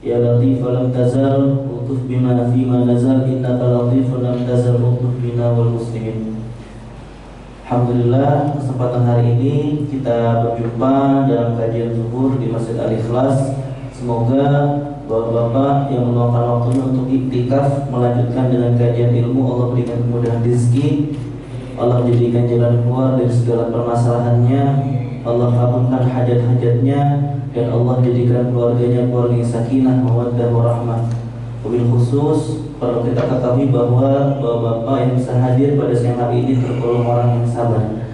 Ya Latif lam tazal utuf bima fima nazal innaka latif lam tazal utuf bina wal muslimin. Alhamdulillah, kesempatan hari ini kita berjumpa dalam kajian zuhur di Masjid Al-Ikhlas. Semoga bapak-bapak yang meluangkan waktunya untuk iktikaf melanjutkan dengan kajian ilmu, Allah berikan kemudahan rezeki, Allah jadikan jalan keluar dari segala permasalahannya, Allah kabulkan hajat-hajatnya, dan Allah jadikan keluarganya keluarga yang sakinah, mawaddah, warahmah. Wabil khusus perlu kita ketahui bahwa bapak-bapak yang bisa hadir pada siang hari ini tergolong orang yang sabar.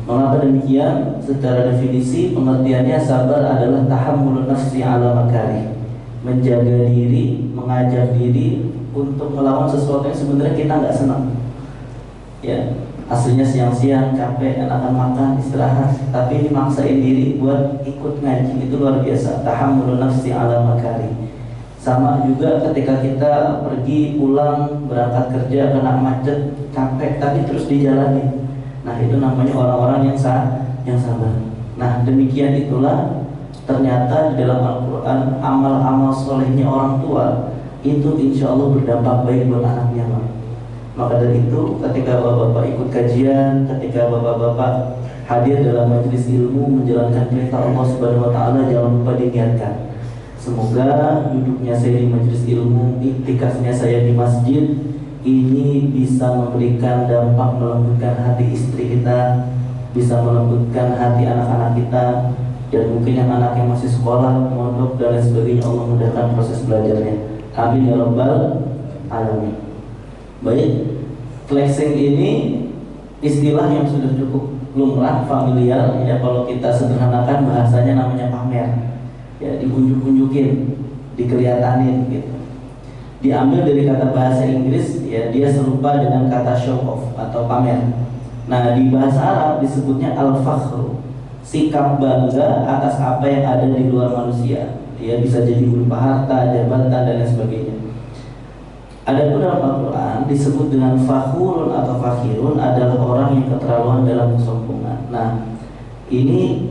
Mengapa demikian? Secara definisi pengertiannya sabar adalah tahammulun nafsi ala makari, menjaga diri, mengajak diri untuk melawan sesuatu yang sebenarnya kita nggak senang. Ya, aslinya siang-siang capek, enakan makan, istirahat, tapi dimaksain diri buat ikut ngaji, itu luar biasa. Tahammulun nafsi ala makari. Sama juga ketika kita pergi pulang berangkat kerja kena macet, capek, tapi terus dijalani. Nah, itu namanya orang-orang yang sabar. Nah, demikian itulah ternyata di dalam Al-Quran amal-amal solehnya orang tua itu insya Allah berdampak baik buat anaknya. Maka dari itu ketika bapak-bapak ikut kajian, ketika bapak-bapak hadir dalam majelis ilmu menjalankan perintah Allah Subhanahu Wa Taala, jangan lupa diniatkan. Semoga duduknya saya di majelis ilmu, iktikafnya saya di masjid ini bisa memberikan dampak melembutkan hati istri kita, bisa melembutkan hati anak-anak kita, dan mungkin yang anak yang masih sekolah, mondok dan lain sebagainya, Allah mudahkan proses belajarnya. Amin ya rabbal alamin. Baik, flexing ini istilah yang sudah cukup lumrah, familiar ya. Kalau kita sederhanakan bahasanya namanya pamer. Ya, diunjuk-unjukin, dikelihatanin gitu. Diambil dari kata bahasa Inggris, ya, dia serupa dengan kata show off atau pamer. Nah, di bahasa Arab disebutnya al-fakhru, sikap bangga atas apa yang ada di luar manusia. Dia bisa jadi berupa harta, jabatan, dan lain sebagainya. Adapun dalam Al-Quran disebut dengan fakhurun atau fakhirun adalah orang yang keterlaluan dalam kesombongan. Nah, ini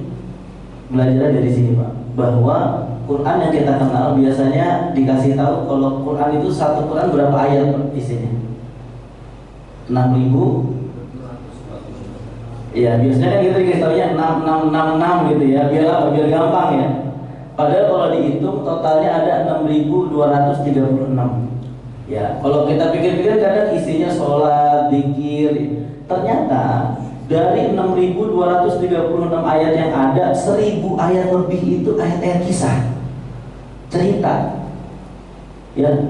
belajar dari sini, Pak, bahwa Quran yang kita kenal biasanya dikasih tahu kalau Quran itu satu Quran berapa ayat isinya? 6.000. Ya, biasanya kan kita dikasih tahunya 6666 gitu ya, biar apa? Biar gampang ya. Padahal kalau dihitung totalnya ada 6.236. Ya, kalau kita pikir-pikir kadang isinya sholat, zikir. Ternyata dari 6.236 ayat yang ada, 1.000 ayat lebih itu ayat-ayat kisah, cerita. Ya,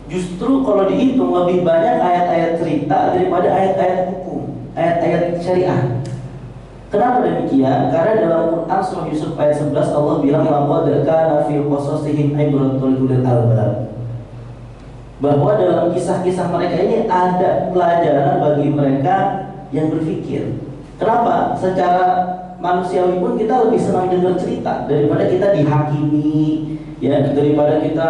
justru kalau dihitung lebih banyak ayat-ayat cerita daripada ayat-ayat hukum, ayat-ayat syariah. Kenapa demikian? Karena dalam Quran surah Yusuf ayat 11 Allah bilang laqad kana fi qasasihim ibratun lil albab, bahwa dalam kisah-kisah mereka ini ada pelajaran bagi mereka yang berpikir. Kenapa? Secara manusiawi pun kita lebih senang dengar cerita daripada kita dihakimi, ya, daripada kita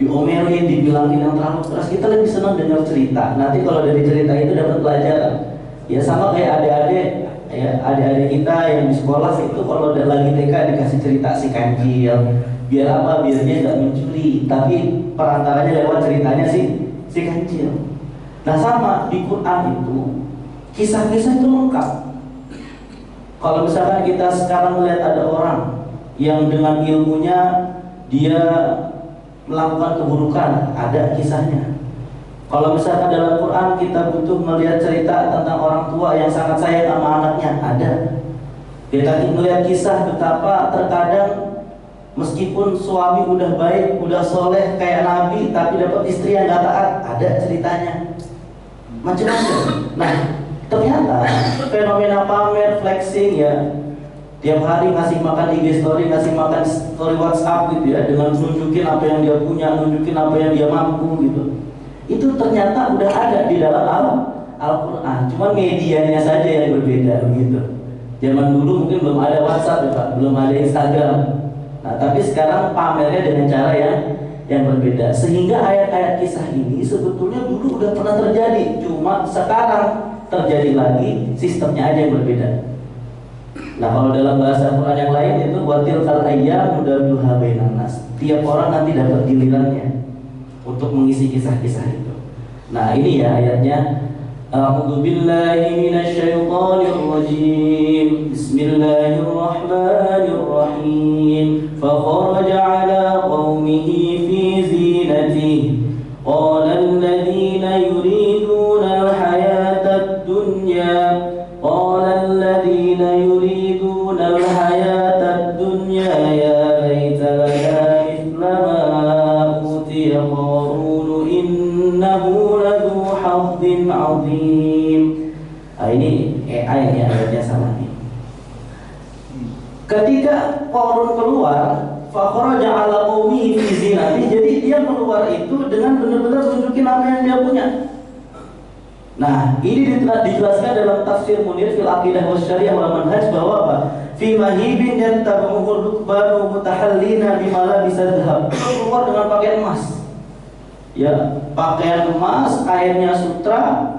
diomelin, dibilangin yang terlalu keras. Kita lebih senang dengar cerita. Nanti kalau dari cerita itu dapat pelajaran. Ya, sama kayak adik-adik, ya, adik-adik kita yang di sekolah itu kalau lagi TK dikasih cerita si kancil. Biar apa? Biar dia nggak mencuri, tapi perantaranya lewat ceritanya si kancil. Nah, sama di Quran itu kisah-kisah itu lengkap. Kalau misalkan kita sekarang melihat ada orang yang dengan ilmunya dia melakukan keburukan, ada kisahnya. Kalau misalkan dalam Quran kita butuh melihat cerita tentang orang tua yang sangat sayang sama anaknya, ada. Kita melihat kisah betapa terkadang meskipun suami udah baik, udah soleh kayak Nabi, tapi dapat istri yang gak taat, ada ceritanya. Macam-macam. Nah, ternyata fenomena pamer, flexing, ya, tiap hari ngasih makan IG story, ngasih makan story WhatsApp gitu ya, dengan nunjukin apa yang dia punya, nunjukin apa yang dia mampu gitu. Itu ternyata udah ada di dalam Al-Quran, cuma medianya saja yang berbeda begitu. Zaman dulu mungkin belum ada WhatsApp ya Pak, belum ada Instagram. Nah, tapi sekarang pamernya dengan cara yang berbeda. Sehingga ayat-ayat kisah ini sebetulnya dulu udah pernah terjadi, cuma sekarang terjadi lagi, sistemnya aja yang berbeda. Nah, kalau dalam bahasa Quran yang lain itu watil kal ayyam nudawiluha bainan nas. Tiap orang nanti dapat gilirannya untuk mengisi kisah-kisah itu. Nah, ini ya ayatnya. A'udzu billahi minasy syaithanir rajim. Bismillahirrahmanirrahim. Fa kharaja 'ala qaumihi fi zinatihi. Qala alladziina yuriduna al-hayata ad-dunya qala alladziina yuriduna al-hayata ad-dunya ya laita lana mithla ma utiya qarun innahu ladzu hazzin 'adzim. Ini ayatnya sama nih. Ketika Qarun keluar, fa kharaja 'ala qaumihi fi zinati, jadi dia keluar itu dengan benar-benar tunjukin apa yang dia punya. Nah, ini dijelaskan dalam tafsir Munir fil Aqidah Wasyariah wal Manhaj bahwa apa? Fi mahibin yattabu'u rukbanu mutahallina bima labisa dhahab. Keluar dengan pakaian emas. Ya, pakaian emas, kainnya sutra,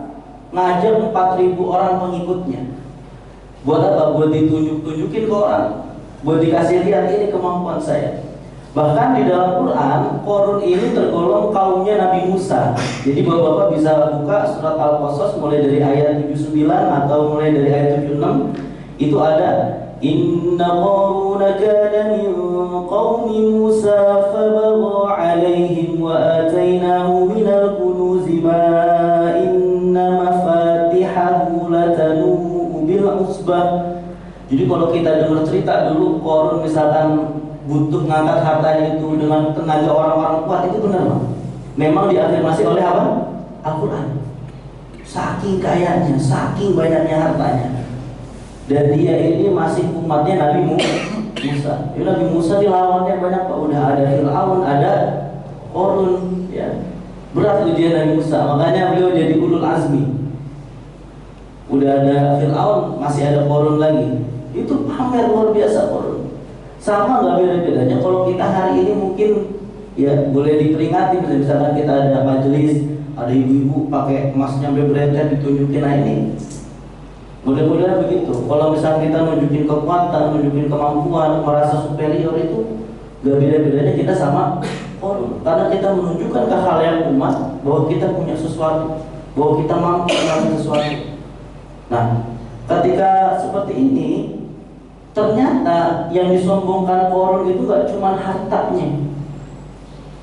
ngajak 4.000 orang pengikutnya. Buat apa? Buat ditunjuk-tunjukin ke orang, buat dikasih lihat ini kemampuan saya. Bahkan di dalam Quran, Qarun ini tergolong kaumnya Nabi Musa. Jadi bapak-bapak bisa buka surat Al-Qasas mulai dari ayat 79 atau mulai dari ayat 76. Itu ada Inna Qaruna kana min qaumi Musa fabagha alaihim wa atainahu minal kunuzi ma inna mafatihahu latanu bil usbah. Jadi kalau kita dengar cerita dulu Qarun misalkan butuh ngangkat hartanya itu dengan tenaga orang-orang kuat, itu benar Bang. Memang diafirmasi oleh apa? Al-Quran. Saking kayanya, saking banyaknya hartanya. Dan dia ini masih umatnya Nabi Musa. Ya, Nabi Musa dilawannya banyak Pak. Udah ada Fir'aun, ada Qarun, ya. Berat ujian Nabi Musa. Makanya beliau jadi ulul azmi. Udah ada Fir'aun, masih ada Qarun lagi. Itu pamer luar biasa Qarun. Sama nggak beda-bedanya kalau kita hari ini mungkin ya boleh diperingati, misalkan kita ada majelis, ada ibu-ibu pakai emas nyampe berentet ditunjukin, nah ini mudah-mudahan begitu. Kalau misalkan kita nunjukin kekuatan, nunjukin kemampuan, merasa superior, itu nggak beda-bedanya kita sama Qarun. Karena kita menunjukkan ke hal yang umat bahwa kita punya sesuatu, bahwa kita mampu melakukan sesuatu. Nah, ketika seperti ini, ternyata yang disombongkan Qarun itu gak cuma hartanya.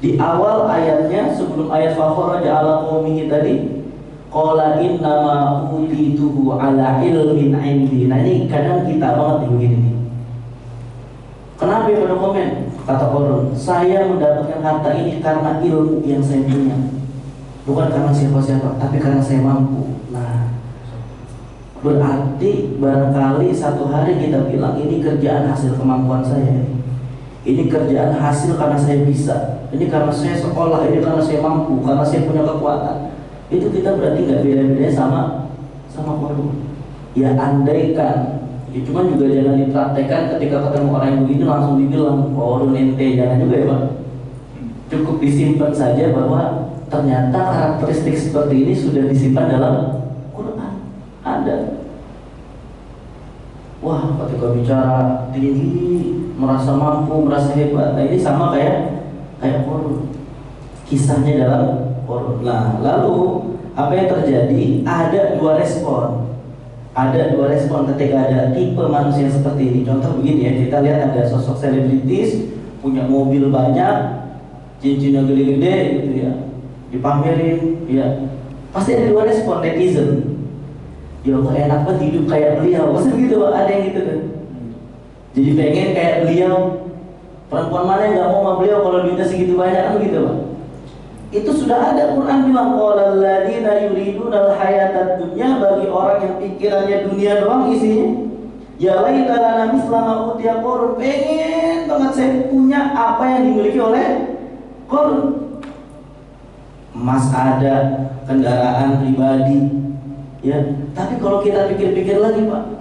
Di awal ayatnya, sebelum ayat fa kharaja 'ala qaumihi tadi, qala innama utituhu 'ala ilmin 'indi. Nah, ini kadang kita banget nih begini nih. Kenapa pada komen? Kata Qarun, saya mendapatkan harta ini karena ilmu yang saya punya. Bukan karena siapa-siapa, tapi karena saya mampu. Nah, berarti barangkali satu hari kita bilang ini kerjaan hasil kemampuan saya, ini kerjaan hasil karena saya bisa, ini karena saya sekolah, ini karena saya mampu, karena saya punya kekuatan. Itu kita berarti nggak beda-bedanya sama Qarun. Ya andaikan, ya cuman juga jangan dipraktekkan ketika ketemu orang yang begini langsung dibilang Qarun ente, jangan juga ya Pak. Cukup disimpan saja bahwa ternyata karakteristik seperti ini sudah disimpan dalam ada. Wah, ketika bicara tinggi, merasa mampu, merasa hebat. Nah, ini sama kayak Qarun. Kisahnya dalam Qarun. Nah, lalu apa yang terjadi? Ada dua respon. Ada dua respon ketika ada tipe manusia seperti ini. Contoh begini ya, kita lihat ada sosok selebritis, punya mobil banyak, cincinnya gede-gede gitu ya, dipamerin, ya. Pasti ada dua respon netizen. Ya Allah, enak banget hidup kayak beliau. Maksudnya gitu Pak, ada yang gitu kan. Jadi pengen kayak beliau. Perempuan mana yang gak mau sama beliau kalau duitnya segitu banyak, kan gitu Pak. Itu sudah ada, Quran bilang qalal ladzina yuridunal hayatad dunya, bagi orang yang pikirannya dunia doang isinya. Ya laita lana misla ma utiya Qarun, pengen banget saya punya apa yang dimiliki oleh Qarun. Emas ada, kendaraan pribadi, ya. Tapi kalau kita pikir-pikir lagi Pak,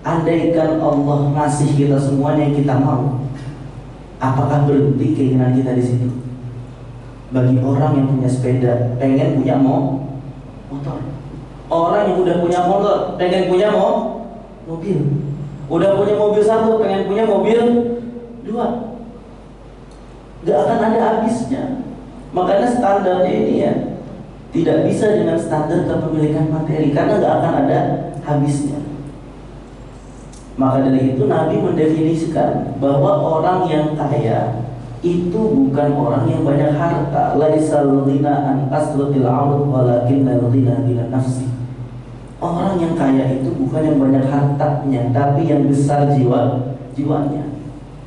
andaikan Allah ngasih kita semuanya yang kita mau, apakah berhenti keinginan kita di situ? Bagi orang yang punya sepeda, pengen punya motor. Orang yang udah punya motor, pengen punya mobil. Udah punya mobil satu, pengen punya mobil dua. Gak akan ada habisnya. Makanya standarnya ini ya tidak bisa dengan standar kepemilikan materi, karena gak akan ada habisnya. Maka dari itu Nabi mendefinisikan bahwa orang yang kaya itu bukan orang yang banyak harta. Laisal ghina an kasratil 'aud walakinnal ghina ghina nafsi. Orang yang kaya itu bukan yang banyak hartanya, tapi yang besar jiwanya.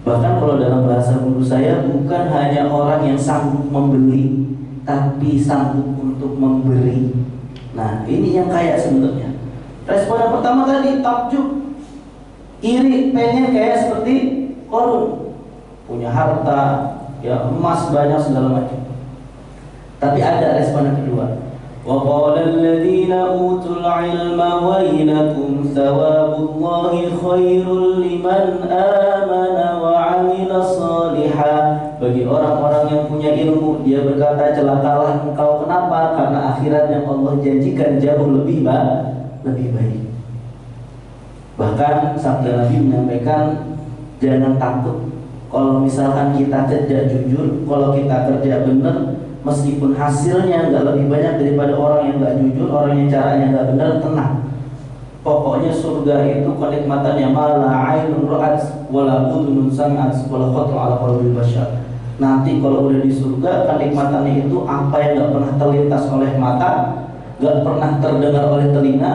Bahkan kalau dalam bahasa guru saya, bukan hanya orang yang sanggup membeli, tapi sanggup untuk memberi. Nah, ini yang kaya sebenarnya. Respon yang pertama tadi takjub, iri, pengen kayak seperti Qarun, punya harta, ya emas banyak segala macam. Tapi ada respon yang kedua. Wa qala alladziina utul 'ilma wailakum thawabullahi khairul liman amana wa 'amila shalihan. Bagi orang-orang yang punya ilmu, dia berkata, celakalah engkau. Kenapa? Karena akhirat yang Allah janjikan jauh lebih baik. Bahkan sabda Nabi menyampaikan, jangan takut kalau misalkan kita kerja jujur, kalau kita kerja benar, meskipun hasilnya nggak lebih banyak daripada orang yang nggak jujur, orang yang caranya nggak benar, tenang. Pokoknya surga itu kenikmatannya mala ainun ra'at wala udhunun sami'at wala khatara ala qalbil bashar. Nanti kalau udah di surga, kenikmatannya itu apa yang nggak pernah terlintas oleh mata, nggak pernah terdengar oleh telinga,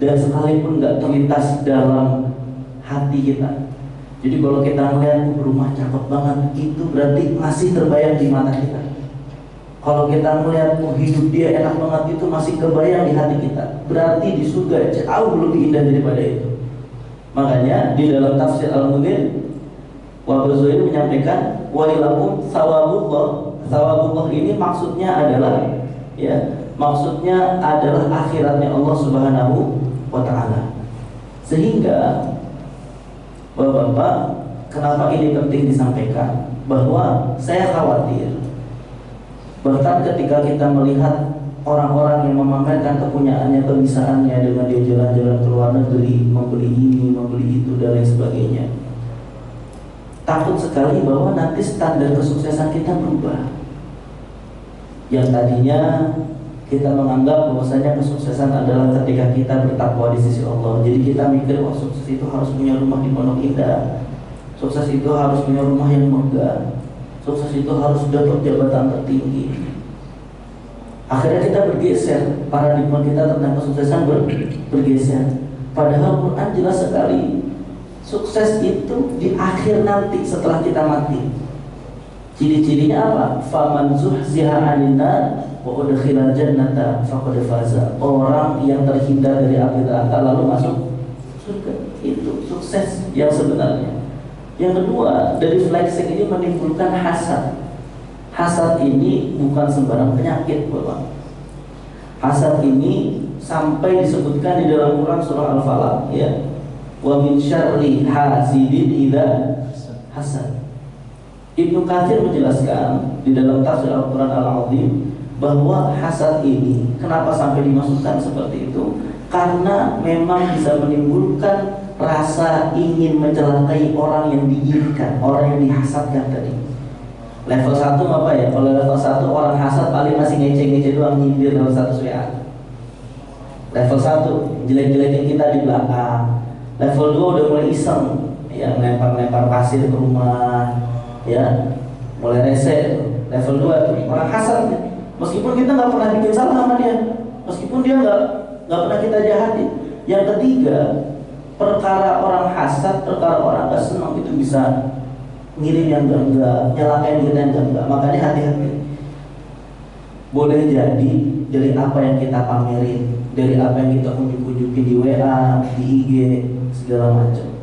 dan sekalipun nggak terlintas dalam hati kita. Jadi kalau kita melihat rumah cakep banget, itu berarti masih terbayang di mata kita. Kalau kita melihat hidup dia enak banget, itu masih kebayang di hati kita. Berarti di surga jauh lebih indah daripada itu. Makanya di dalam tafsir Al-Munir, Wahbu Zuhair menyampaikan, wailakum thawabullah. Thawabullah ini maksudnya adalah, ya, maksudnya adalah akhiratnya Allah Subhanahu wa ta'ala. Sehingga Bapak-bapak, kenapa ini penting disampaikan? Bahwa saya khawatir, bahkan ketika kita melihat orang-orang yang memamerkan kepunyaannya, kebisaannya dengan dia jalan-jalan ke luar negeri, membeli ini, membeli itu, dan lain sebagainya, takut sekali bahwa nanti standar kesuksesan kita berubah. Yang tadinya kita menganggap bahwasanya kesuksesan adalah ketika kita bertakwa di sisi Allah. Jadi kita mikir, wah, sukses itu harus punya rumah di Pondok Indah, sukses itu harus punya rumah yang megah, sukses itu harus dapat jabatan tertinggi. Akhirnya kita bergeser, paradigma kita tentang kesuksesan bergeser. Padahal Quran jelas sekali, sukses itu di akhir nanti setelah kita mati. Ciri-cirinya apa? Faman zuhziha 'anil nar wa udkhilal jannata faqad faza. Orang yang terhindar dari api neraka lalu masuk surga, itu sukses yang sebenarnya. Yang kedua, dari flexing ini menimbulkan hasad. Hasad ini bukan sembarang penyakit, Bapak. Hasad ini sampai disebutkan di dalam Quran surah Al-Falaq, ya. Wa min syarri hasidin idza hasad. Ibnu Katsir menjelaskan di dalam tafsir Al-Quran Al-Azim bahwa hasad ini kenapa sampai dimasukkan seperti itu? Karena memang bisa menimbulkan rasa ingin mencelakai orang yang diinginkan, orang yang dihasadkan tadi. Level 1 apa ya? Kalau level 1 orang hasad paling masih ngece-ngece doang, nyindir dalam status WA. Level 1 jelek-jelekin kita di belakang. Level 2 udah mulai iseng, ya, lempar-lempar pasir ke rumah, ya, mulai rese. Level 2 tuh orang hasad, ya. Meskipun kita nggak pernah bikin salah sama dia, meskipun dia nggak pernah kita jahati. Yang ketiga, perkara orang hasad, perkara orang nggak senang itu bisa ngirim yang enggak, nyalakain kita yang enggak. Makanya hati-hati. Boleh jadi dari apa yang kita pamerin, dari apa yang kita unjuk-unjukin di WA, di IG, segala macam,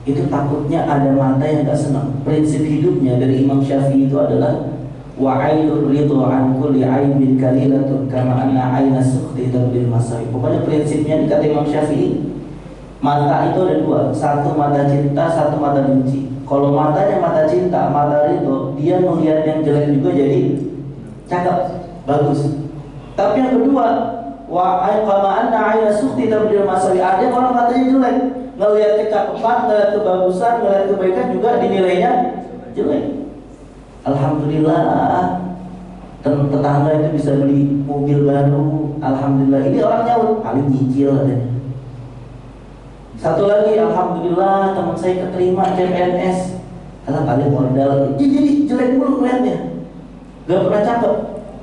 itu takutnya ada mata yang enggak senang. Prinsip hidupnya dari Imam Syafi'i itu adalah wa ainur ridho an kulli aibin kalilatun kama anna aina sukhti tabdil masai. Pokoknya prinsipnya kata Imam Syafi'i, mata itu ada dua, satu mata cinta, satu mata benci. Kalau matanya mata cinta, mata ridho, dia melihat yang jelek juga jadi cakep, bagus. Tapi yang kedua, wa kama anna aina sukhti tabdil masai, ada orang matanya jelek, ngelihat kecakapan, ngelihat kebagusan, ngelihat kebaikan juga dinilainya jelek. Alhamdulillah tetangga itu bisa beli mobil baru, alhamdulillah. Ini orang nyaut paling nyicil katanya. Satu lagi, alhamdulillah teman saya keterima CPNS, karena paling modal. Jadi jelek mulu ngeliatnya, gak pernah cakep.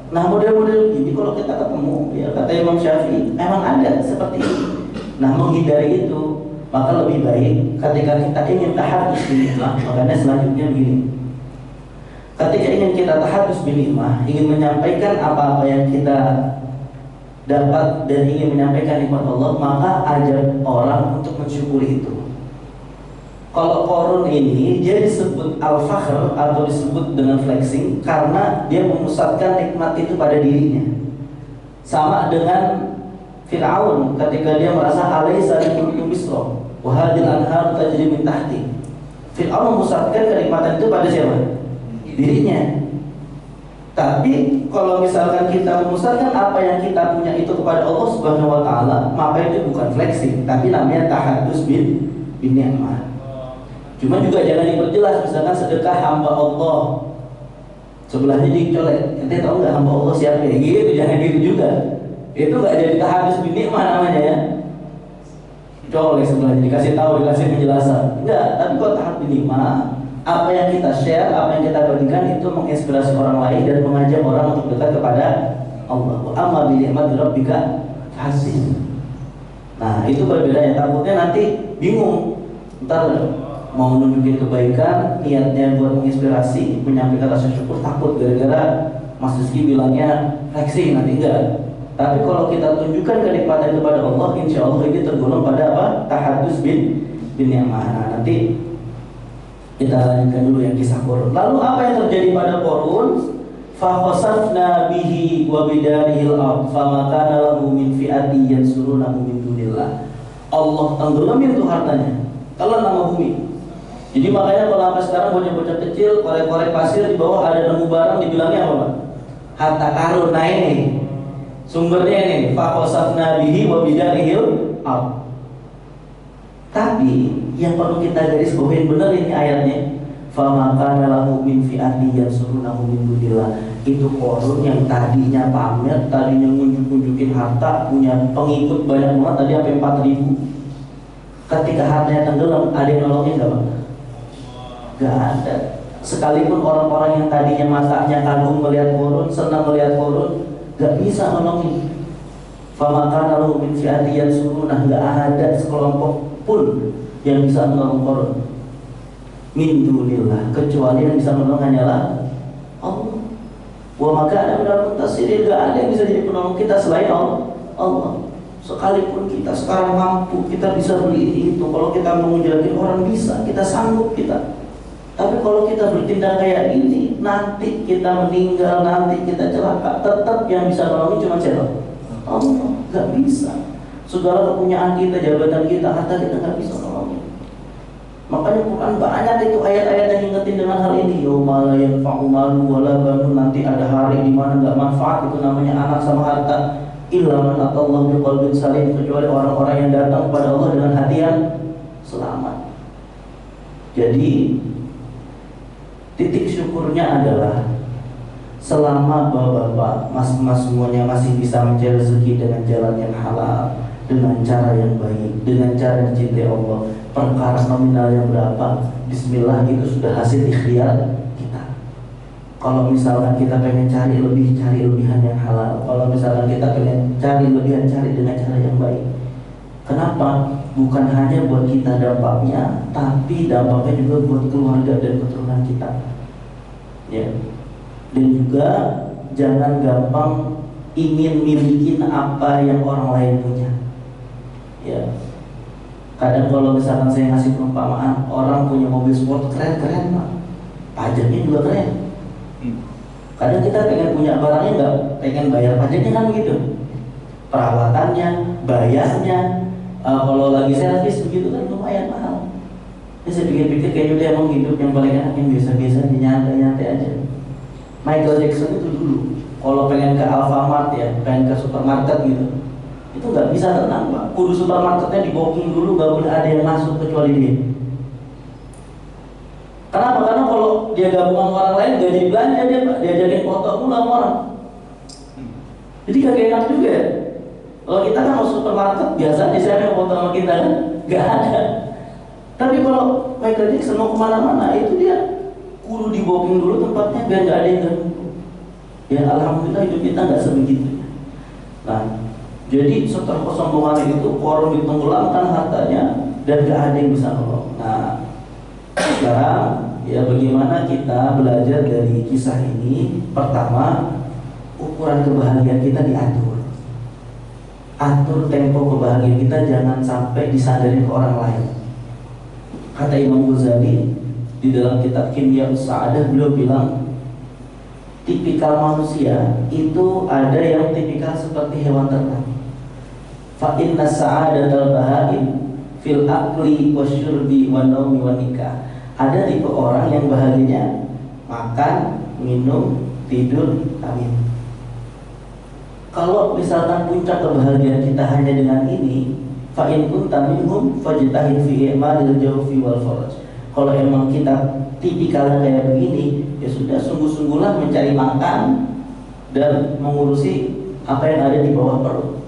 Nah model-model gini kalau kita ketemu, ya kata Imam Syafi'i, emang ada seperti ini. Nah menghindari itu, maka lebih baik ketika kita ingin tahadus binikmah. Makanya selanjutnya begini, ketika ingin kita tahadus binikmah, ingin menyampaikan apa-apa yang kita dapat dan ingin menyampaikan nikmat Allah, maka ajak orang untuk mensyukuri itu. Kalau Qarun ini dia disebut al-fakhr atau disebut dengan flexing karena dia memusatkan nikmat itu pada dirinya. Sama dengan Fir'aun ketika dia merasa alaisa mulku Misra wa hadhil anhar tajri min tahti. Fir'aun memusatkan kenikmatan itu pada siapa? Dirinya. Tapi kalau misalkan kita memusatkan apa yang kita punya itu kepada Allah Subhanahu wa taala, maka itu bukan flexing, tapi namanya tahadus bin ni'mah. Cuma juga jangan diperjelas, misalkan sedekah hamba Allah, sebelahnya dicolek, ente tahu nggak hamba Allah siapa ya? Gitu, jangan gitu juga. Itu nggak jadi tahadus bin ni'mah namanya ya. Colek sebelahnya, dikasih tahu, dikasih penjelasan. Enggak, tapi kalau tahadus bin ni'mah, apa yang kita share, apa yang kita bagikan itu menginspirasi orang lain dan mengajak orang untuk dekat kepada Allah. Amma bi ni'mati rabbika fahaddits. Nah, itu berbedanya. Takutnya nanti bingung. Entar mau nunjukin kebaikan, niatnya buat menginspirasi, menyampaikan rasa syukur, takut gara-gara Mas Rizky bilangnya flexing, nanti enggak. Tapi kalau kita tunjukkan kenikmatan kepada Allah, insya Allah ini tergolong pada apa? Tahadus bin ni'mah. Nah, nanti kita lanjutkan dulu yang kisah Qarun. Lalu apa yang terjadi pada Qarun? Fa khasafna bihi wa bidarihil ard fama kana lahu min fi'ati yansurunahu min dunillah. Allah tenggelamin tuh hartanya, telan sama bumi. Jadi makanya kalau sampai sekarang bocah-bocah kecil korek-korek pasir di bawah ada nemu barang, dibilangnya apa, Pak? Harta karun. Nah ini sumbernya ini, fa khasafna bihi wa bidarihil ard. Tapi yang perlu kita garis bawahi benar ini ayatnya. Fama kana lahu min fi'ati yansurunahu min dunillah. Itu Qarun yang tadinya pamer, tadinya ngunjuk-ngunjukin harta, punya pengikut banyak banget, tadi sampai 4.000. Ketika hartanya tenggelam, ada yang nolongin enggak, Pak? Enggak ada. Sekalipun orang-orang yang tadinya masanya kagum melihat Qarun, senang melihat Qarun, enggak bisa nolongin. Fama kana lahu min fi'ati yansurunahu, enggak ada sekelompok pun yang bisa menolong Qarun min dunillah, kecuali yang bisa menolong hanyalah Allah. Wa maka ada benar muntasirin, gak ada yang bisa jadi penolong kita selain Allah. Sekalipun kita sekarang mampu, kita bisa beli itu. Kalau kita mau ngejelekin orang bisa, kita sanggup kita. Tapi kalau kita bertindak kayak ini, nanti kita meninggal, nanti kita celaka, tetap yang bisa menolong cuma siapa? Allah. Gak bisa. Segala kepunyaan kita, jabatan kita, harta kita nggak bisa nolongin. Makanya Quran banyak itu ayat-ayat yang ingetin dengan hal ini. Yauma la yanfa'u malu wala banun, nanti ada hari di mana nggak manfaat, itu namanya anak sama harta. Illa man atallaha biqalbin salim, kecuali orang-orang yang datang kepada Allah dengan hati yang selamat. Jadi titik syukurnya adalah selama bapak-bapak, mas-mas semuanya masih bisa mencari rezeki dengan jalan yang halal, dengan cara yang baik, dengan cara dicintai Allah, perkara nominal yang berapa, bismillah, itu sudah hasil ikhtiar kita. Kalau misalkan kita pengen cari lebihan yang halal. Kalau misalkan kita pengen cari lebihan, cari dengan cara yang baik. Kenapa? Bukan hanya buat kita dampaknya, tapi dampaknya juga buat keluarga dan keturunan kita. Ya. Dan juga jangan gampang ingin milikin apa yang orang lain punya. Ya. Kadang kalau misalkan saya ngasih perumpamaan, orang punya mobil sport keren-keren, Pak, pajaknya juga keren. Kadang kita pengen punya barangnya, nggak pengen bayar pajaknya, kan begitu. Perawatannya, bayarnya, kalau lagi servis begitu kan lumayan mahal. Ya, saya pikir-pikir kayaknya dia emang hidup yang paling enak yang biasa-biasa, nyantai-nyantai aja. Michael Jackson itu dulu kalau pengen ke Alfamart, ya pengen ke supermarket gitu, itu nggak bisa tenang Pak. Kudu supermarketnya di-booking dulu, nggak boleh ada yang masuk kecuali dia. Kenapa? Karena kalau dia gabung sama orang lain gak jadi belanja dia Pak, diajakin foto mulu sama orang. Jadi kagak enak juga ya. Kalau kita kan mau supermarket biasa siapa yang foto sama kita kan? Gak ada. Tapi kalau Michael Jackson mau kemana-mana itu dia kudu di-booking dulu tempatnya biar gak ada yang ganggu. Ya alhamdulillah hidup kita gak sebegitunya. Nah, jadi setelah kesombongan itu Qarun ditenggelamkan hartanya dan gak ada yang bisa nolong. Nah, sekarang ya bagaimana kita belajar dari kisah ini? Pertama, ukuran kebahagiaan kita diatur. Atur tempo kebahagiaan kita, jangan sampai disadarin ke orang lain. Kata Imam Ghazali di dalam kitab Kimya Sa'adah, beliau bilang tipikal manusia itu ada yang tipikal seperti hewan ternak. Fa inna sa'adatal bahaim fil akli wasyurbi wa naumi wa nikah. Ada tipe orang yang bahagianya makan, minum, tidur, kawin. Kalau misalkan puncak kebahagiaan kita hanya dengan ini, fa in kunta minhum fajtahid fi i'malil jawfi wal faraj. Kalau emang kita tipikalnya kayak begini, ya sudah sungguh-sungguhlah mencari makan dan mengurusi apa yang ada di bawah perut.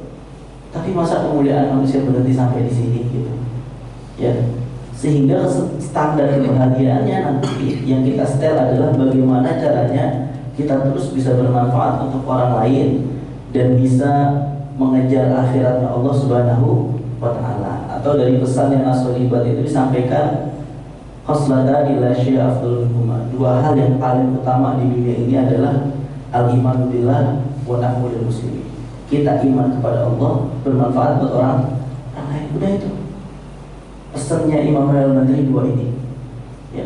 Tapi masa kemuliaan manusia berhenti sampai di sini gitu? Ya. Sehingga standar kebahagiaannya nanti yang kita setel adalah bagaimana caranya kita terus bisa bermanfaat untuk orang lain dan bisa mengejar akhiratnya Allah Subhanahu wa Ta'ala. Atau dari pesan yang as-solibat itu disampaikan, khaslatan ila syai' afdalul minhuma. Dua hal yang paling utama di dunia ini adalah al-imanu billah wa nahmudul muslimin. Kita iman kepada Allah, bermanfaat buat orang lain. Udah itu pesannya Imam Al-Madri dua ini. Ya.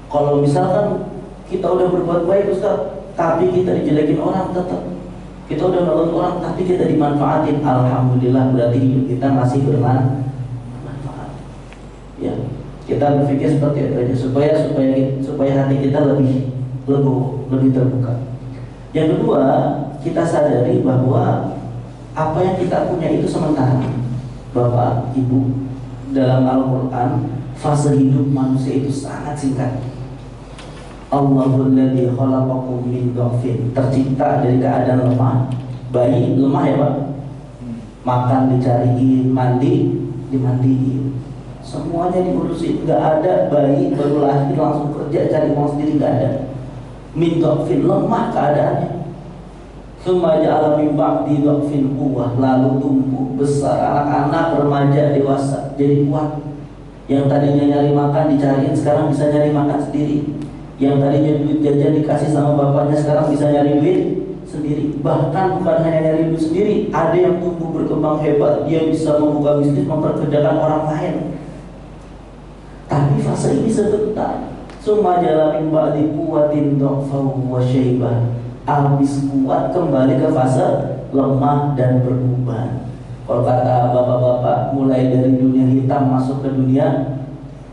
Kalau misalkan kita udah berbuat baik Ustaz, tapi kita dijelekin orang, tetap kita udah nolong orang tapi kita dimanfaatin, alhamdulillah berarti hidup kita masih bermanfaat. Ya, kita berpikir seperti itu aja supaya hati kita lebih legowo, lebih terbuka. Yang kedua, kita sadari bahwa apa yang kita punya itu sementara. Bapak, Ibu, dalam Al-Quran fase hidup manusia itu sangat singkat. Allahul ladzi khalaqakum min dhafin, tercipta dari keadaan lemah. Bayi lemah ya Pak, makan dicariin, mandi dimandiin, semuanya diurusin. Nggak ada bayi baru lahir langsung kerja cari uang sendiri, nggak ada. Min dhafin, lemah keadaannya. Tsumma ja'ala min ba'di dhafin quwwah, lalu tumbuh besar, anak-anak, remaja, dewasa, jadi kuat. Yang tadinya nyari makan dicariin, sekarang bisa nyari makan sendiri. Yang tadinya duit jajan dikasih sama bapaknya, sekarang bisa nyari duit sendiri. Bahkan bukan hanya nyari duit sendiri, ada yang tumbuh berkembang hebat, dia bisa membuka bisnis, memperkerjakan orang lain. Tapi fase ini sebentar. Tsumma ja'ala min ba'di quwwatin dha'fan wa syaibah, habis kuat kembali ke fase lemah dan berubah. Kalau kata bapak-bapak, mulai dari dunia hitam masuk ke dunia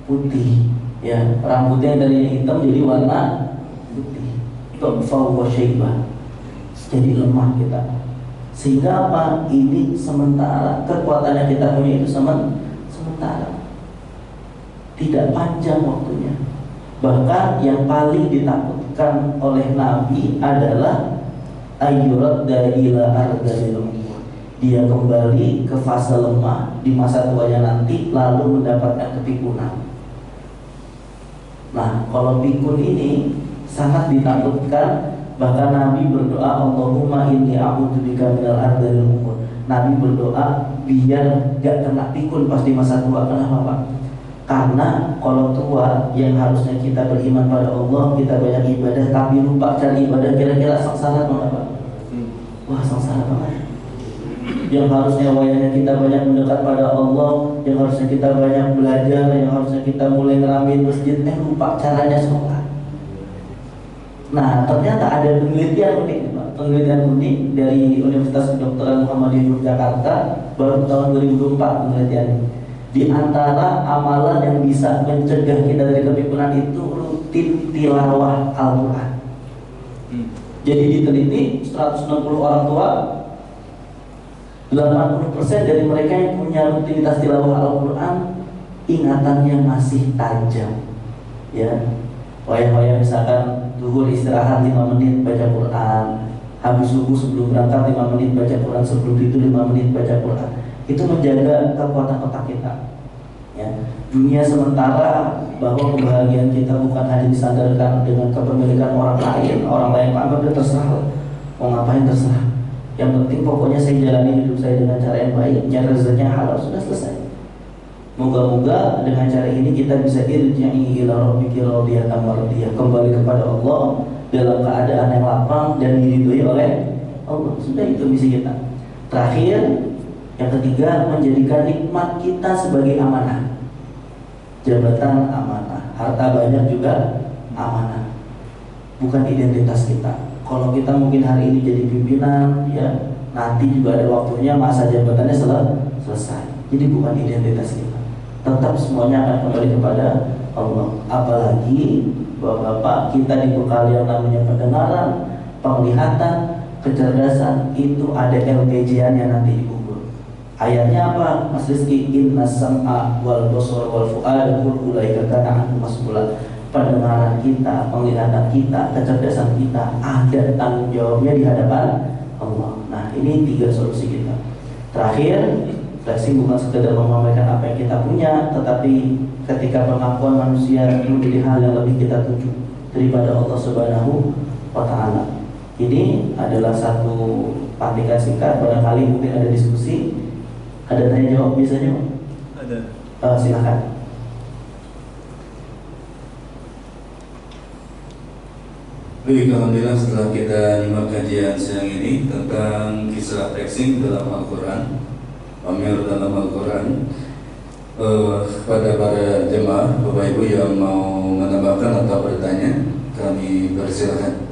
putih. Ya, rambutnya dari hitam jadi warna putih. Dha'fan wa syaibah, jadi lemah kita. Sehingga apa? Ini sementara, kekuatan yang kita punya itu sementara, tidak panjang waktunya. Bahkan yang paling ditakutkan oleh Nabi adalah ayyurad ila ardhil umur. Dia kembali ke fase lemah di masa tuanya nanti, lalu mendapatkan kepikunan. Nah, kalau pikun ini sangat ditakutkan. Bahkan Nabi berdoa, Allahumma inni a'udzubika minal ardhil umur. Nabi berdoa biar gak kena pikun pas di masa tua. Kenapa Pak? Karena kalau tua, yang harusnya kita beriman pada Allah, kita banyak ibadah, tapi lupa cari ibadah, kira-kira sengsara banget Pak? Wah, sengsara banget. Yang harusnya wayangnya kita banyak mendekat pada Allah, yang harusnya kita banyak belajar, yang harusnya kita mulai ngeramein masjid, lupa caranya sholat. Nah, ternyata ada penelitian unik Pak. Penelitian unik dari Universitas Kedokteran Muhammadiyah Yogyakarta, baru tahun 2004 penelitian. Di antara amalan yang bisa mencegah kita dari kepikunan itu rutin tilawah Al-Quran. Jadi diteliti 160 orang tua 80% dari mereka yang punya rutinitas tilawah Al-Quran ingatannya masih tajam. Ya, wayah-wayah misalkan zuhur istirahat 5 menit baca Quran, habis subuh sebelum berangkat 5 menit baca Quran, sebelum tidur 5 menit baca Quran. Itu menjaga kekuatan otak kita. Ya, dunia sementara, bahwa kebahagiaan kita bukan hanya disandarkan dengan kepemilikan orang lain. Orang lain anggap dia terserah, mau ngapain terserah. Yang penting pokoknya saya jalani hidup saya dengan cara yang baik, nyari rezekinya halal, sudah selesai. Moga-moga dengan cara ini kita bisa irji'i ila rabbiki radiyatan mardiyah, kembali kepada Allah dalam keadaan yang lapang dan diridhoi oleh Allah. Sudah, itu misi kita. Terakhir, yang ketiga, menjadikan nikmat kita sebagai amanah. Jabatan amanah, harta banyak juga amanah, bukan identitas kita. Kalau kita mungkin hari ini jadi pimpinan, ya nanti juga ada waktunya masa jabatannya selesai. Jadi bukan identitas kita. Tetap semuanya akan kembali kepada Allah. Apalagi Bapak-bapak, kita dibekali yang namanya pendengaran, penglihatan, kecerdasan, itu ada LPJ-nya nanti di kubur. Ayatnya apa, Mas Rizky? Inna sam'a wal basar wal fu'ada kul ulaika kana anhu mas'ula. Pendengaran kita, penglihatan kita, kecerdasan kita ada tanggung jawabnya di hadapan Allah. Nah, ini 3 solusi kita. Terakhir, flexing bukan sekedar memamerkan apa yang kita punya, tetapi ketika pengakuan manusia menjadi hal yang lebih kita tuju daripada Allah Subhanahu wa Ta'ala. Ini adalah satu petikan singkat. Barangkali mungkin ada diskusi, ada tanya jawab biasanya. Ada. Silakan. Baik, alhamdulillah setelah kita nyimak kajian siang ini tentang kisah flexing dalam Al-Quran, pamer dalam Al-Quran, pada para jemaah, Bapak Ibu yang mau menambahkan atau bertanya, kami persilakan.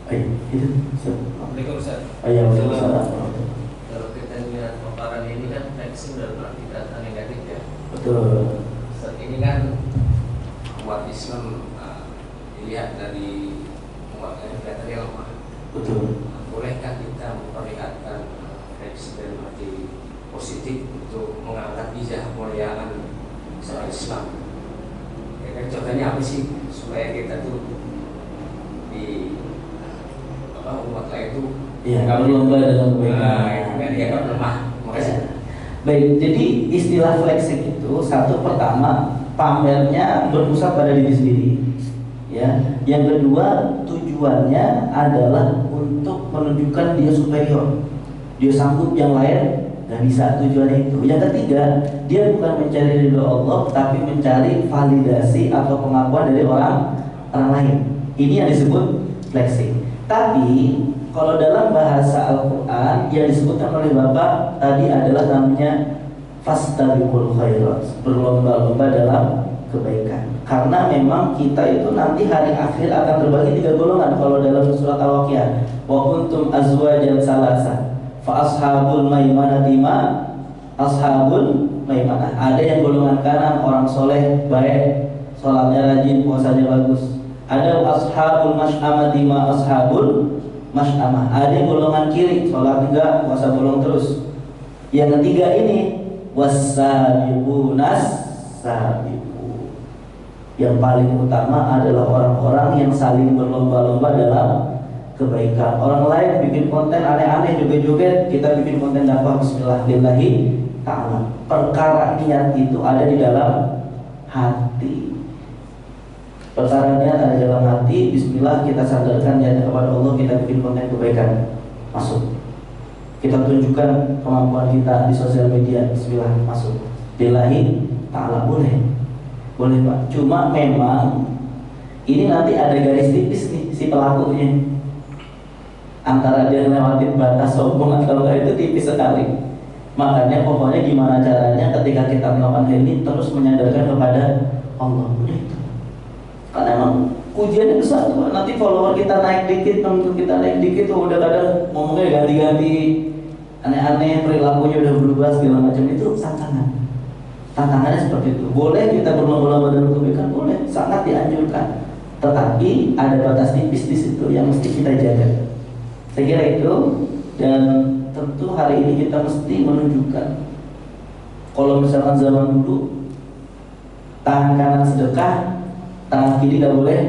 Assalamualaikum Ustaz. Kalau kita lihat paparan ini kan flexing dalam arti kata negatif ya. Betul. Saat ini kan umat Islam dilihat dari umat yang kelihatannya lemah. Betul. Bolehkah kita memperlihatkan flexing dalam arti positif untuk mengangkat izah kemuliaan seorang Islam? Ya kan, contohnya apa sih supaya kita tuh di umat lain itu nggak berlomba dalam kebaikan. Dia nggak lemah. Makasih. Baik, jadi istilah flexing itu satu, pertama pamernya berpusat pada diri sendiri, ya. Yang kedua, tujuannya adalah untuk menunjukkan dia superior, dia sanggup yang lain nggak bisa. Tujuannya itu. Yang ketiga, dia bukan mencari ridho Allah, tapi mencari validasi atau pengakuan dari orang lain. Ini yang disebut flexing. Tapi kalau dalam bahasa Al-Quran yang disebutkan oleh Bapak tadi adalah namanya fastabiqul khairat, berlomba-lomba dalam kebaikan. Karena memang kita itu nanti hari akhir akan terbagi 3 golongan. Kalau dalam surat Al-Waqiah, wa kuntum azwajan salasa fa ashabul maimanati ma ashabul maimanah. Ada yang golongan kanan, orang soleh, baik, sholatnya rajin, puasanya bagus. Ada ashabul masy'amati ma ashabul masy'amah. Ada yang golongan kiri, sholat enggak, puasa bolong terus. Yang ketiga ini was-sabiqunas sabiqu. Yang paling utama adalah orang-orang yang saling berlomba-lomba dalam kebaikan. Orang lain bikin konten aneh-aneh, joget-joget, kita bikin konten dakwah bismillahirrahmanirrahim ta'ala. Perkara niat itu ada di dalam hati. Perkara niat ada di dalam hati. Bismillah, kita sandarkan niatnya kepada Allah, kita bikin konten kebaikan, masuk. Kita tunjukkan kemampuan kita di sosial media, bismillah, masuk. Billahi ta'ala, boleh Pak. Cuma memang ini nanti ada garis tipis nih si pelakunya, antara dia lewatin batas sombong atau enggak, itu tipis sekali. Makanya pokoknya gimana caranya ketika kita melakukan hal ini terus menyandarkan kepada Allah. Udah itu. Karena emang ujiannya besar tuh. Nanti follower kita naik dikit, pengikut kita naik dikit tuh, udah kadang ngomongnya ganti-ganti, aneh-aneh, perilakunya udah berubah segala macam. Itu tantangannya seperti itu. Boleh kita berlomba-lomba dalam kebaikan, boleh, sangat dianjurkan. Tetapi ada batas tipis di situ yang mesti kita jaga. Saya kira itu. Dan tentu hari ini kita mesti menunjukkan, kalau misalkan zaman dulu tangan kanan sedekah, tangan kiri tidak boleh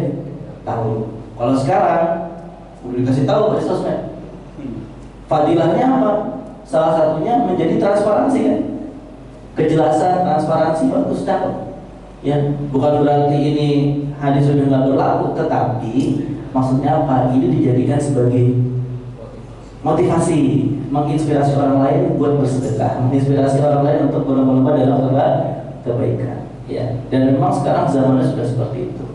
tahu. Kalau sekarang udah dikasih tahu pada sosmed. Fadilahnya apa? Salah satunya menjadi transparansi kan. Kejelasan, transparansi bagus dapat. Ya, bukan berarti ini hadis sudah nggak berlaku, tetapi maksudnya apa? Ini dijadikan sebagai motivasi, menginspirasi orang lain buat bersedekah, menginspirasi orang lain untuk berlomba-lomba dalam kebaikan. Ya, dan memang sekarang zamannya sudah seperti itu.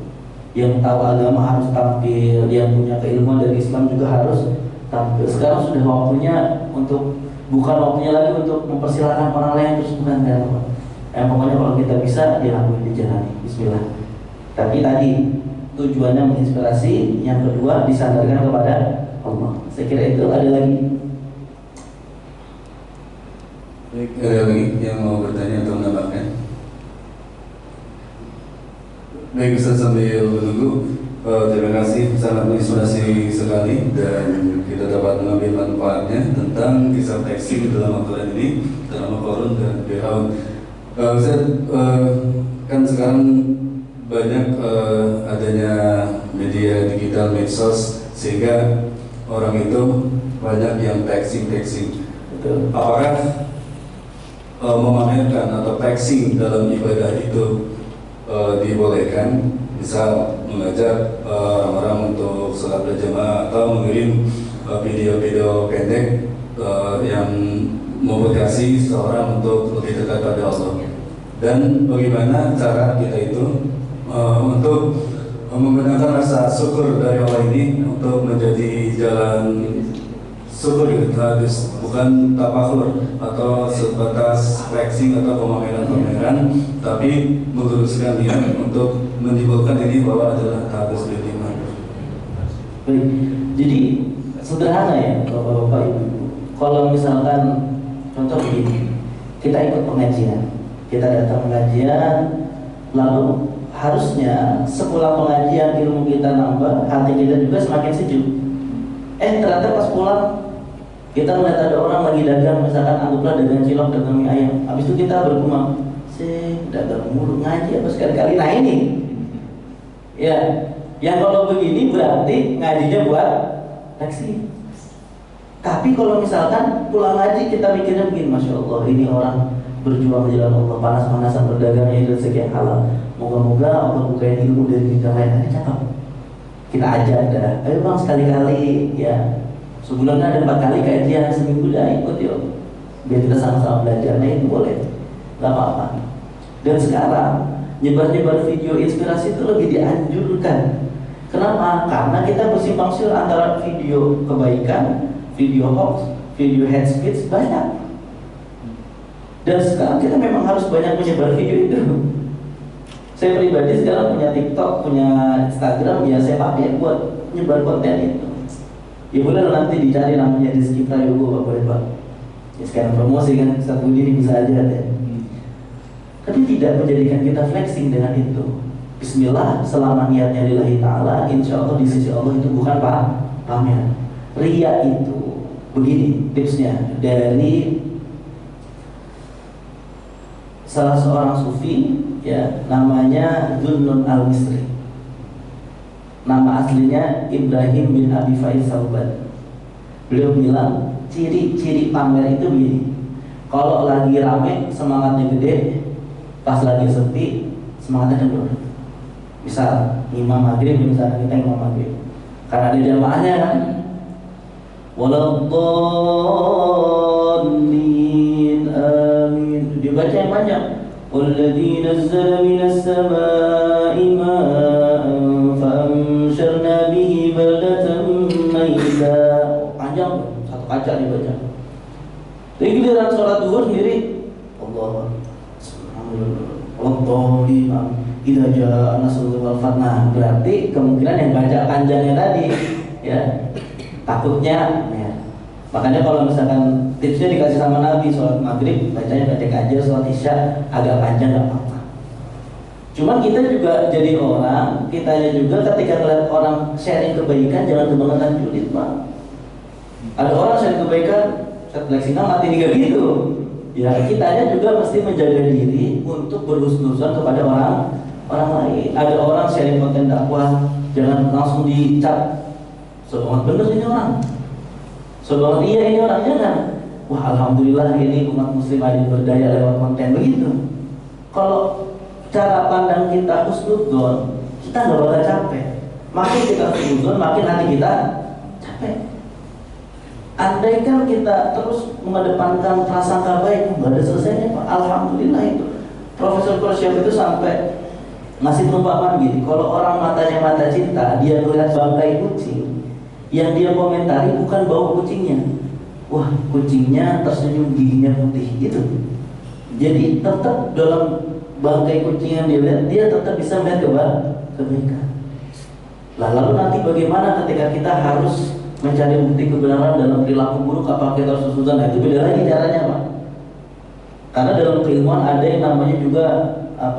Yang tahu agama harus tampil, yang punya keilmuan dari Islam juga harus tampil. Sekarang sudah waktunya untuk, bukan waktunya lagi untuk mempersilahkan orang lain terus bukan dalam. Pokoknya kalau kita bisa dilakukan, dijalani. Bismillah. Tapi tadi tujuannya menginspirasi, yang kedua disandarkan kepada Allah. Saya kira itu. Ada lagi? Baik, ada lagi yang mau bertanya atau menambahkan? Baik, Ustaz, sambil menunggu, terima kasih, sangat menginspirasi sekali dan kita dapat mengambil manfaatnya tentang kisah tekstil dalam Al-Quran ini, dalam Al-Quran dan Fir'aun. Ustaz, kan sekarang banyak adanya media digital, medsos, sehingga orang itu banyak yang texting. Apakah memamerkan atau texting dalam ibadah itu dibolehkan? Misal mengajak orang-orang untuk sholat berjamaah atau mengirim video-video pendek yang memotivasi seseorang untuk lebih dekat pada Allah. Dan bagaimana cara kita itu untuk menggunakan rasa syukur dari Allah ini untuk menjadi jalan syukur gitu, bukan tafakur atau sebatas flexing atau pemameran-pemameran, tapi meluruskan niat untuk menimbulkan ini bahwa adalah hadis beriman. Baik, jadi sederhana ya Bapak-bapak Ibu. Kalau misalkan contoh begini, kita ikut pengajian, kita datang pengajian, lalu harusnya sepulang pengajian ilmu kita nambah, hati kita juga semakin sejuk. Ternyata pas pulang kita melihat ada orang lagi dagang, misalkan anggaplah dagang cilok, dagang mie ayam. Habis itu kita bergumam, dagang mulu, ngaji apa sekali-kali. Nah ini, ya, yang kalau begini berarti ngajinya buat taksi. Tapi kalau misalkan pulang ngaji kita mikirnya begini, Masya Allah, ini orang berjuang di jalan Allah, panas-panasan berdagangnya rezeki yang halal. Moga-moga Allah bukain ilmu dari bidang lain. Ini cakep. Kita ajak dah, ayo bang sekali-kali ya. Sebulan ada 4 kali kajian, seminggu dah ikut yuk. Biar kita sama-sama belajar. Nah itu boleh, gak apa-apa. Dan sekarang nyebar-nyebar video inspirasi itu lebih dianjurkan. Kenapa? Karena kita bersimpang siur antara video kebaikan, video hoax, video hate speech banyak. Dan sekarang kita memang harus banyak menyebar video itu. Saya pribadi sekarang punya TikTok, punya Instagram, ya saya pakai buat nyebar konten itu. Ya boleh nanti dicari namanya Rizky Prayogo, Pak, boleh Pak. Ya sekarang promosi kan, satu diri bisa aja deh. Tapi tidak menjadikan kita flexing dengan itu. Bismillah, selama niatnya lillahi ta'ala, insya Allah di sisi Allah itu bukan pamer. Ria itu begini tipsnya dari salah seorang sufi, ya, namanya Zunnun al-Misri. Nama aslinya Ibrahim bin Abi Faiz Sauban. Beliau bilang ciri-ciri pamer itu begini: kalau lagi rame semangatnya gede, pas lagi sepi semangatnya kendor. Misal imam maghrib, misalnya kita imam maghrib, karena ada jamaahnya kan, waladdallin amin, dibaca yang panjang. Walladzi nazzala minas samaa'i ma'an fa'amsharna bihi baldatan mayta. Panjang, satu kaca dibaca. Tapi giliran sholat zuhur sendiri, Allah idza jaa nasrullah wal fath. Nah, berarti kemungkinan yang baca panjangnya tadi, ya, takutnya ya. Makanya kalau misalkan tipsnya dikasih sama Nabi, sholat maghrib bacanya pendek aja, sholat isya agak panjang nggak apa-apa. Cuman kita juga jadi orang, kitanya juga ketika melihat orang sharing kebaikan jangan kebangetan julid, Pak. Ada orang share kebaikan, set flexingnya mati juga gitu. Ya kitanya juga mesti menjaga diri untuk berhusnuzon kepada orang lain. Ada orang sharing konten dakwah, jangan langsung dicap. So banget bener ini orang. So banget iya ini orang, jangan. Wah alhamdulillah ini umat muslim ada yang berdaya lewat konten begitu. Kalau cara pandang kita husnudzon, kita nggak bakal capek. Makin kita husnudzon, makin hati kita capek. Andaikan kita terus mengedepankan prasangka baik, nggak ada selesainya Pak. Alhamdulillah itu. Profesor Korsyaf itu sampai ngasih perumpamaan gini, kalau orang matanya mata cinta, dia melihat bangkai kucing, yang dia komentari bukan bau kucingnya, wah kucingnya tersenyum giginya putih gitu. Jadi tetap dalam bangkai kucing yang dia lihat, dia tetap bisa melihat kebaikan. Lalu nanti bagaimana ketika kita harus mencari bukti kebenaran dalam perilaku buruk, apa kita harus husnuzon? Nah, itu beda lagi caranya Pak. Karena dalam keilmuan ada yang namanya juga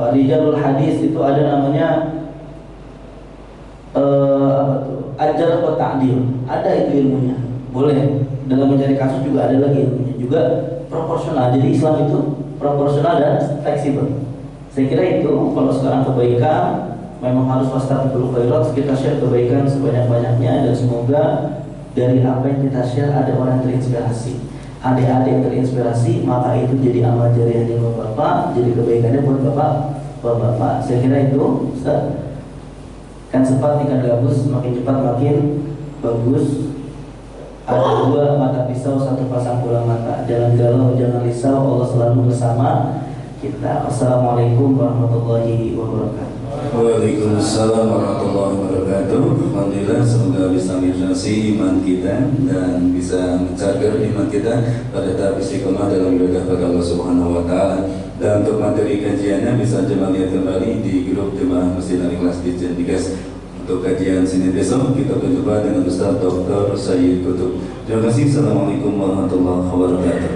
rijalul hadis, itu ada namanya ajar atau ta'dil. Ada itu ilmunya. Boleh dalam mencari kasus juga ada lagi ilmunya. Juga proporsional. Jadi Islam itu proporsional dan fleksibel. Saya kira itu kalau sekarang kebaikan memang harus fastabiqul khairat, kita share kebaikan sebanyak-banyaknya, dan semoga dari apa yang kita share ada orang yang terinspirasi. Adik-adik yang terinspirasi, maka itu jadi amal jariahnya Bapak, jadi kebaikannya buat Bapak. Saya kira itu, Ustaz. Kan sempat ikan gabus, makin cepat makin bagus. Ada dua mata pisau, satu pasang bola mata. Jangan galau, jangan risau, Allah selalu bersama kita. Assalamualaikum warahmatullahi wabarakatuh. Waalaikumsalam warahmatullahi wabarakatuh. Alhamdulillah, semoga bisa menginspirasi iman kita dan bisa menjaga iman kita pada tahap istiqomah dalam ibadah kepada Allah Subhanahu wa taala. Dan untuk materi kajiannya bisa jemaah lihat kembali di grup Jemaah Masjid Al-Ikhlas di Digas. Untuk kajian Senin besok kita berjumpa dengan Ustaz Dr. Sayyid Kutub. Terima kasih. Assalamualaikum warahmatullahi wabarakatuh.